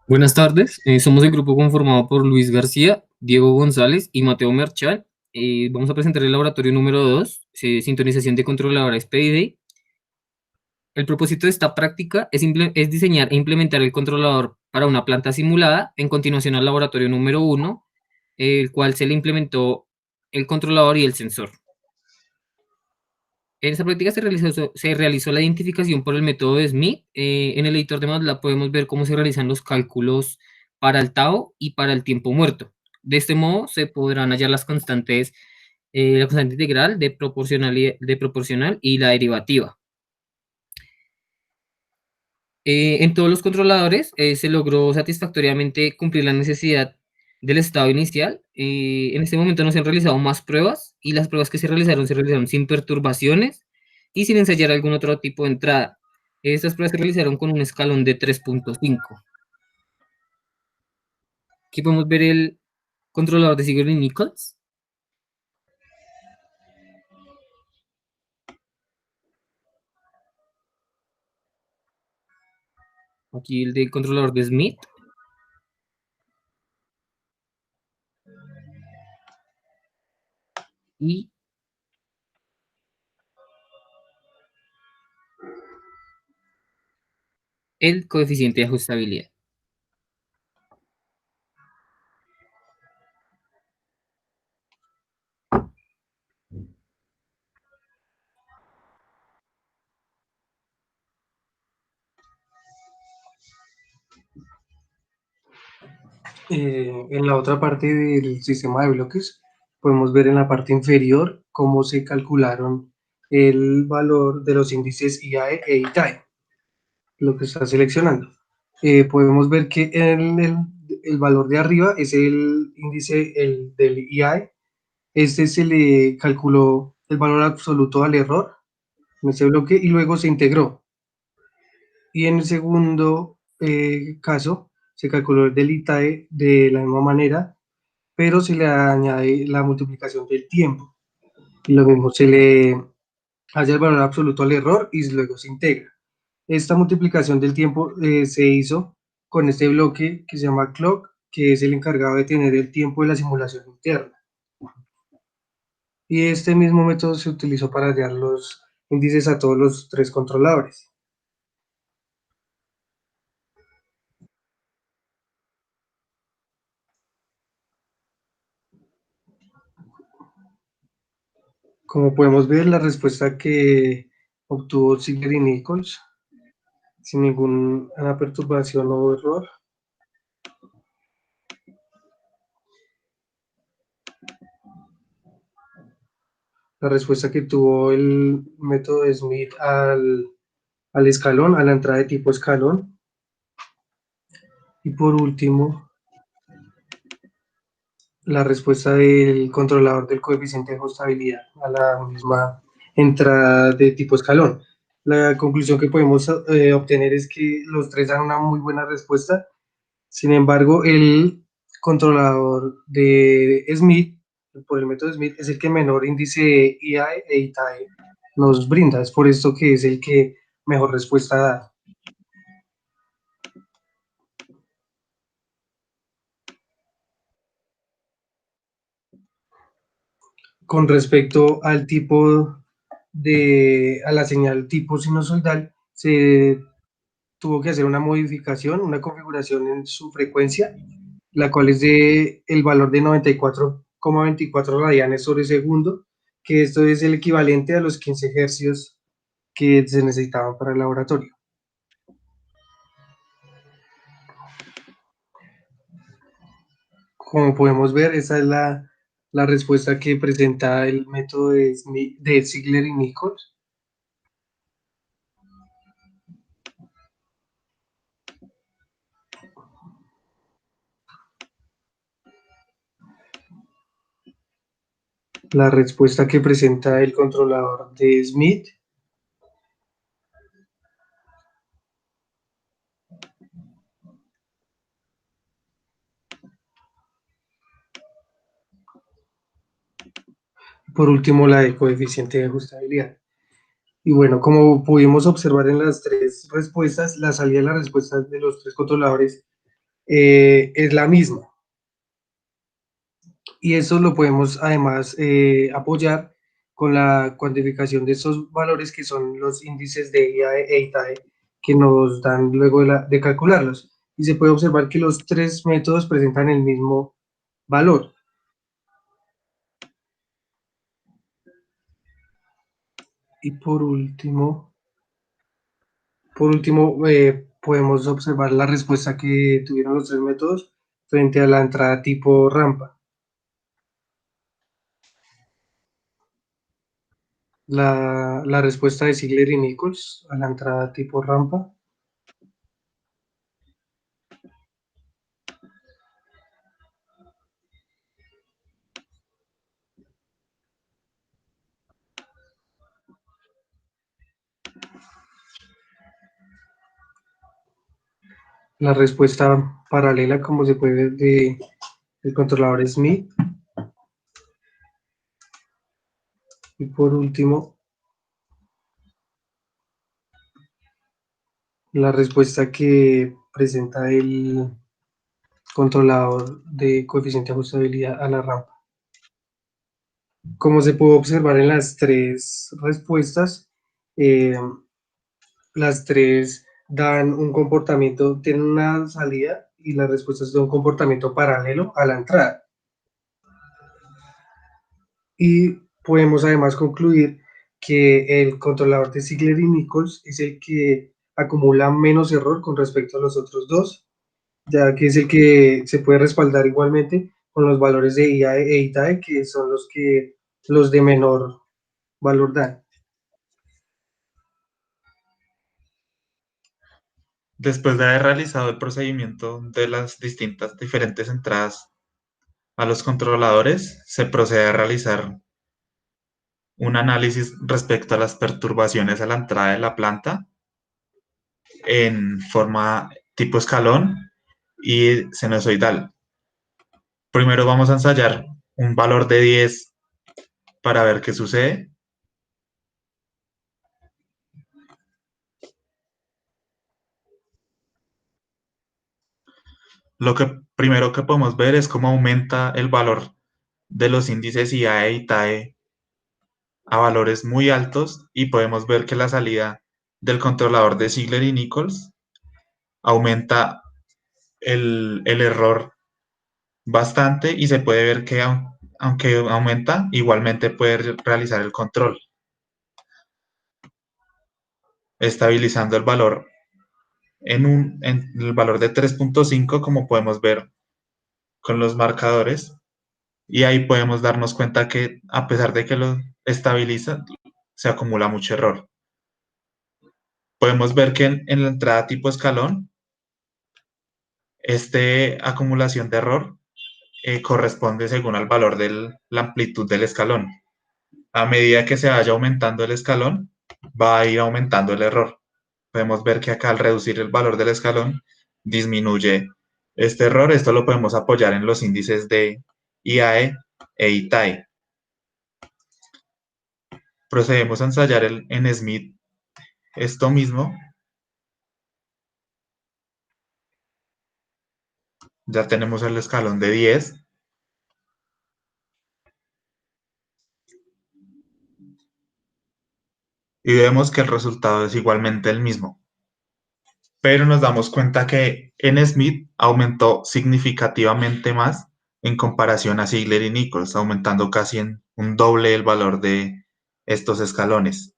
Buenas tardes, somos el grupo conformado por Luis García, Diego González y Mateo Merchal. Vamos a presentar el laboratorio número 2, sintonización de controladores PID. El propósito de esta práctica es diseñar e implementar el controlador para una planta simulada, en continuación al laboratorio número 1, el cual se le implementó el controlador y el sensor. En esta práctica se realizó la identificación por el método de Smith. En el editor de MATLAB podemos ver cómo se realizan los cálculos para el tau y para el tiempo muerto. De este modo se podrán hallar las constantes, la constante integral de proporcional y la derivativa. En todos los controladores se logró satisfactoriamente cumplir la necesidad del estado inicial. En este momento no se han realizado más pruebas y las pruebas que se realizaron sin perturbaciones y sin ensayar algún otro tipo de entrada. Estas pruebas se realizaron con un escalón de 3.5. Aquí podemos ver el controlador de Ziegler y Nichols. Aquí el del controlador de Smith. Y el coeficiente de ajustabilidad. En la otra parte del sistema de bloques, podemos ver en la parte inferior cómo se calcularon el valor de los índices IAE e ITAE, lo que está seleccionando. Podemos ver que el valor de arriba es el índice del IAE. Este se le calculó el valor absoluto al error en ese bloque y luego se integró. Y en el segundo caso, se calculó el del ITAE de la misma manera, pero se le añade la multiplicación del tiempo. Y lo mismo, se le hace el valor absoluto al error y luego se integra. Esta multiplicación del tiempo se hizo con este bloque que se llama clock, que es el encargado de tener el tiempo de la simulación interna. Y este mismo método se utilizó para hallar los índices a todos los tres controladores. Como podemos ver, la respuesta que obtuvo Ziegler y Nichols, sin ninguna perturbación o error, la respuesta que tuvo el método de Smith al escalón, a la entrada de tipo escalón. Y por último, la respuesta del controlador del coeficiente de ajustabilidad a la misma entrada de tipo escalón. La conclusión que podemos obtener es que los tres dan una muy buena respuesta. Sin embargo, el controlador de Smith, por el método Smith, es el que menor índice IAE e ITAE nos brinda. Es por esto que es el que mejor respuesta da. Con respecto al tipo a la señal tipo sinusoidal, se tuvo que hacer una modificación, una configuración en su frecuencia, la cual es de el valor de 94,24 radianes sobre segundo, que esto es el equivalente a los 15 hercios que se necesitaban para el laboratorio. Como podemos ver, esa es la respuesta que presenta el método de Ziegler y Nichols. La respuesta que presenta el controlador de Smith. Por último, la del coeficiente de ajustabilidad. Y bueno, como pudimos observar en las tres respuestas, la salida de las respuestas de los tres controladores es la misma. Y eso lo podemos además apoyar con la cuantificación de estos valores que son los índices de IAE e ITAE que nos dan luego de calcularlos. Y se puede observar que los tres métodos presentan el mismo valor. Y por último, podemos observar la respuesta que tuvieron los tres métodos frente a la entrada tipo rampa. La respuesta de Ziegler y Nichols a la entrada tipo rampa. La respuesta paralela, como se puede ver, del controlador Smith. Y por último, la respuesta que presenta el controlador de coeficiente de ajustabilidad a la rampa. Como se pudo observar en las tres respuestas, eh, las tres dan un comportamiento, tienen una salida y las respuestas son un comportamiento paralelo a la entrada. Y podemos además concluir que el controlador de Ziegler y Nichols es el que acumula menos error con respecto a los otros dos, ya que es el que se puede respaldar igualmente con los valores de IAE e ITAE, que son los que los de menor valor dan. Después de haber realizado el procedimiento de las distintas diferentes entradas a los controladores, se procede a realizar un análisis respecto a las perturbaciones a la entrada de la planta en forma tipo escalón y sinusoidal. Primero vamos a ensayar un valor de 10 para ver qué sucede. Lo que primero que podemos ver es cómo aumenta el valor de los índices IAE y TAE a valores muy altos y podemos ver que la salida del controlador de Ziegler y Nichols aumenta el error bastante y se puede ver que aunque aumenta, igualmente puede realizar el control, estabilizando el valor en el valor de 3.5 como podemos ver con los marcadores. Y ahí podemos darnos cuenta que a pesar de que lo estabiliza, se acumula mucho error. Podemos ver que en la entrada tipo escalón, esta acumulación de error corresponde según al valor de la amplitud del escalón. A medida que se vaya aumentando el escalón, va a ir aumentando el error. Podemos ver que acá al reducir el valor del escalón, disminuye este error. Esto lo podemos apoyar en los índices de IAE e ITAE. Procedemos a ensayar en Smith esto mismo. Ya tenemos el escalón de 10. Y vemos que el resultado es igualmente el mismo. Pero nos damos cuenta que en Smith aumentó significativamente más en comparación a Ziegler y Nichols, aumentando casi en un doble el valor de estos escalones.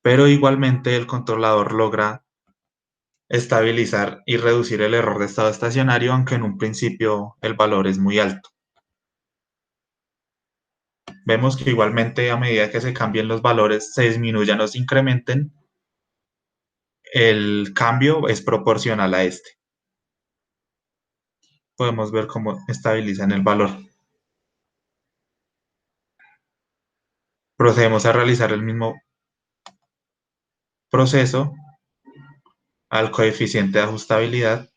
Pero igualmente el controlador logra estabilizar y reducir el error de estado estacionario, aunque en un principio el valor es muy alto. Vemos que igualmente a medida que se cambien los valores, se disminuyan o se incrementen, el cambio es proporcional a este. Podemos ver cómo estabilizan el valor. Procedemos a realizar el mismo proceso al coeficiente de ajustabilidad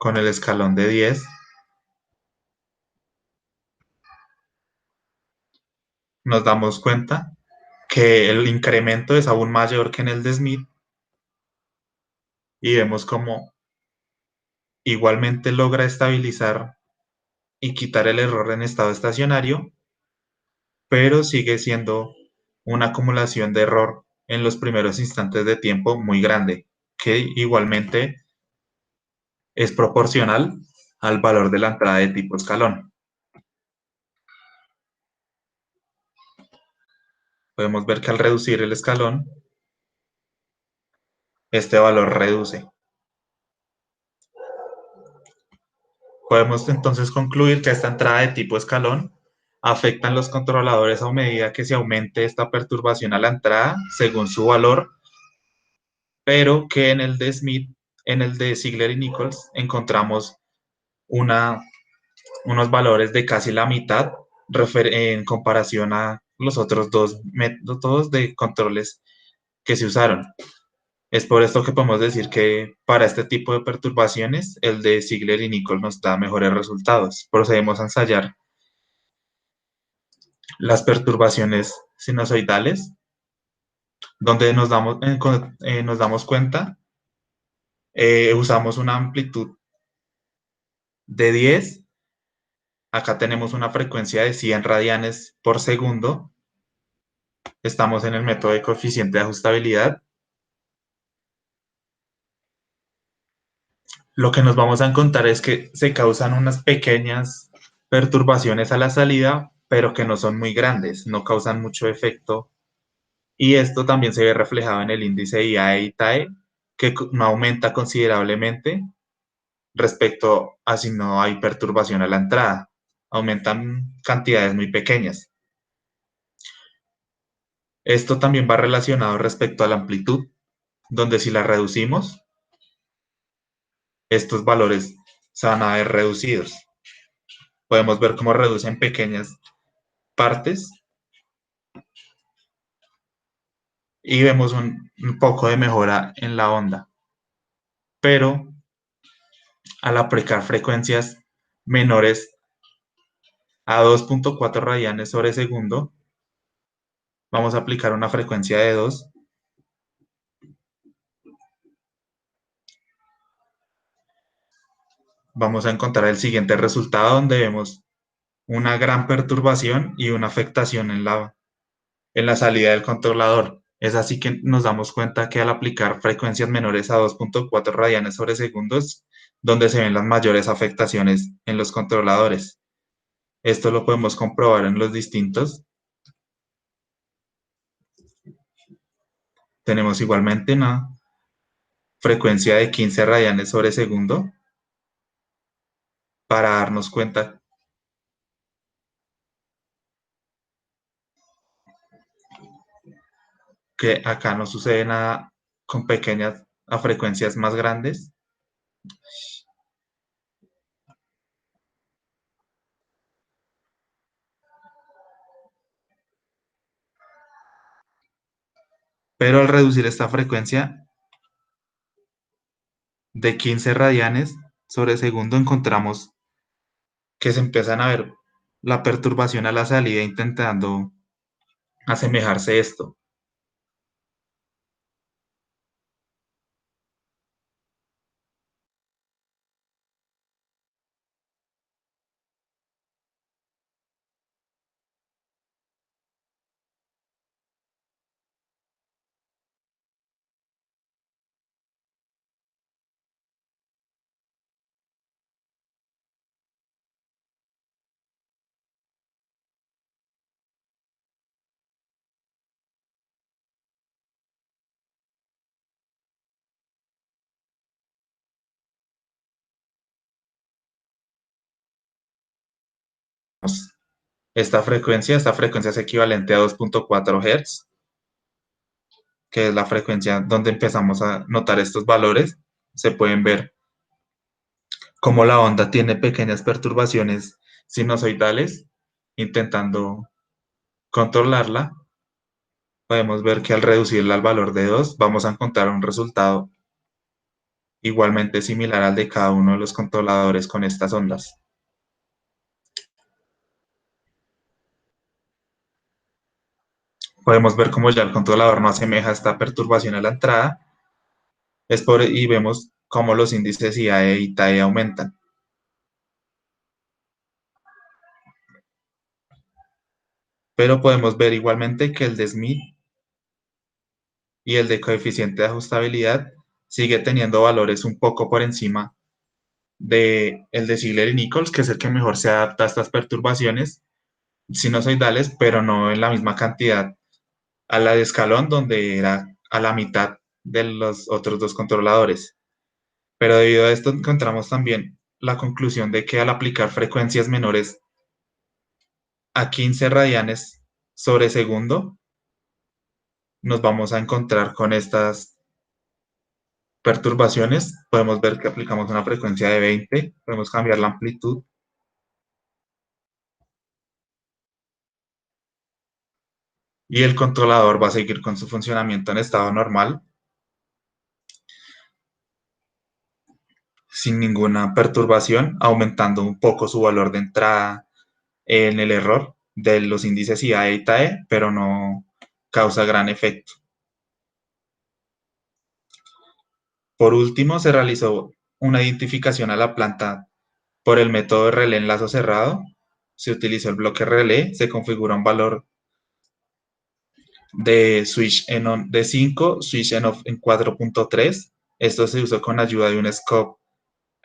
con el escalón de 10. nos damos cuenta que el incremento es aún mayor que en el de Smith y vemos como igualmente logra estabilizar y quitar el error en estado estacionario, pero sigue siendo una acumulación de error en los primeros instantes de tiempo muy grande, que igualmente es proporcional al valor de la entrada de tipo escalón. Podemos ver que al reducir el escalón, este valor reduce. Podemos entonces concluir que esta entrada de tipo escalón afecta en los controladores a medida que se aumente esta perturbación a la entrada según su valor, pero que en el de Smith, en el de Ziegler y Nichols, encontramos unos valores de casi la mitad en comparación a los otros dos métodos de controles que se usaron. Es por esto que podemos decir que para este tipo de perturbaciones, el de Ziegler y Nichols nos da mejores resultados. Procedemos a ensayar las perturbaciones sinusoidales, donde nos damos cuenta, usamos una amplitud de 10. Acá tenemos una frecuencia de 100 radianes por segundo. Estamos en el método de coeficiente de ajustabilidad. Lo que nos vamos a encontrar es que se causan unas pequeñas perturbaciones a la salida, pero que no son muy grandes, no causan mucho efecto. Y esto también se ve reflejado en el índice IAE y TAE, que no aumenta considerablemente respecto a si no hay perturbación a la entrada. Aumentan cantidades muy pequeñas. Esto también va relacionado respecto a la amplitud, donde si la reducimos, estos valores se van a ver reducidos. Podemos ver cómo reducen pequeñas partes y vemos un poco de mejora en la onda. Pero al aplicar frecuencias menores a 2.4 radianes sobre segundo, vamos a aplicar una frecuencia de 2. Vamos a encontrar el siguiente resultado donde vemos una gran perturbación y una afectación en la salida del controlador. Es así que nos damos cuenta que al aplicar frecuencias menores a 2.4 radianes sobre segundo es donde se ven las mayores afectaciones en los controladores. Esto lo podemos comprobar en los distintos. Tenemos igualmente una frecuencia de 15 radianes sobre segundo para darnos cuenta que acá no sucede nada con pequeñas a frecuencias más grandes. Pero al reducir esta frecuencia de 15 radianes sobre segundo encontramos que se empiezan a ver la perturbación a la salida intentando asemejarse a esto. Esta frecuencia es equivalente a 2.4 Hz, que es la frecuencia donde empezamos a notar estos valores. Se pueden ver cómo la onda tiene pequeñas perturbaciones sinusoidales, intentando controlarla. Podemos ver que al reducirla al valor de 2 vamos a encontrar un resultado igualmente similar al de cada uno de los controladores con estas ondas. podemos ver cómo ya el controlador no asemeja esta perturbación a la entrada, y vemos cómo los índices IAE y TAE aumentan. Pero podemos ver igualmente que el de Smith y el de coeficiente de ajustabilidad sigue teniendo valores un poco por encima de el de Ziegler y Nichols, que es el que mejor se adapta a estas perturbaciones sinusoidales, pero no en la misma cantidad a la de escalón, donde era a la mitad de los otros dos controladores. Pero debido a esto encontramos también la conclusión de que al aplicar frecuencias menores a 15 radianes sobre segundo, nos vamos a encontrar con estas perturbaciones. Podemos ver que aplicamos una frecuencia de 20, podemos cambiar la amplitud y el controlador va a seguir con su funcionamiento en estado normal, sin ninguna perturbación, aumentando un poco su valor de entrada en el error de los índices IAE y TAE, pero no causa gran efecto. Por último, se realizó una identificación a la planta por el método de relé en lazo cerrado. Se utilizó el bloque relé, se configura un valor de switch en on de 5, switch en off en 4.3. Esto se usó con ayuda de un scope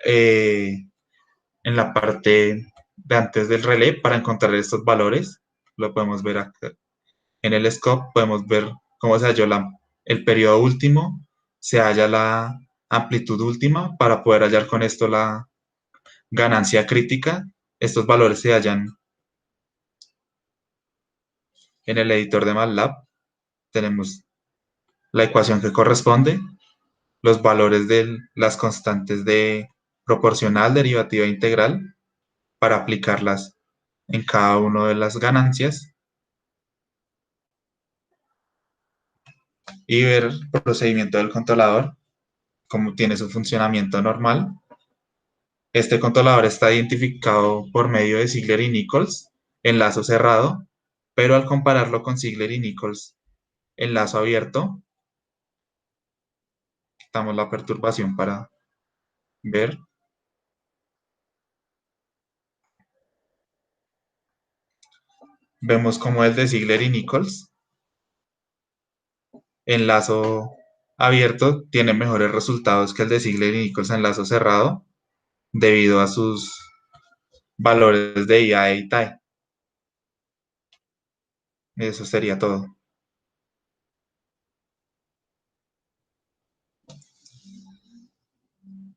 en la parte de antes del relé para encontrar estos valores. Lo podemos ver acá. En el scope podemos ver cómo se halló el periodo último, se halla la amplitud última para poder hallar con esto la ganancia crítica. Estos valores se hallan en el editor de MATLAB. Tenemos la ecuación que corresponde, los valores de las constantes de proporcional, derivativa e integral para aplicarlas en cada una de las ganancias y ver el procedimiento del controlador, cómo tiene su funcionamiento normal. Este controlador está identificado por medio de Ziegler y Nichols en lazo cerrado, pero al compararlo con Ziegler y Nichols en lazo abierto, quitamos la perturbación para ver. Vemos como el de Ziegler y Nichols en lazo abierto tiene mejores resultados que el de Ziegler y Nichols en lazo cerrado debido a sus valores de IAE y TAE. Eso sería todo.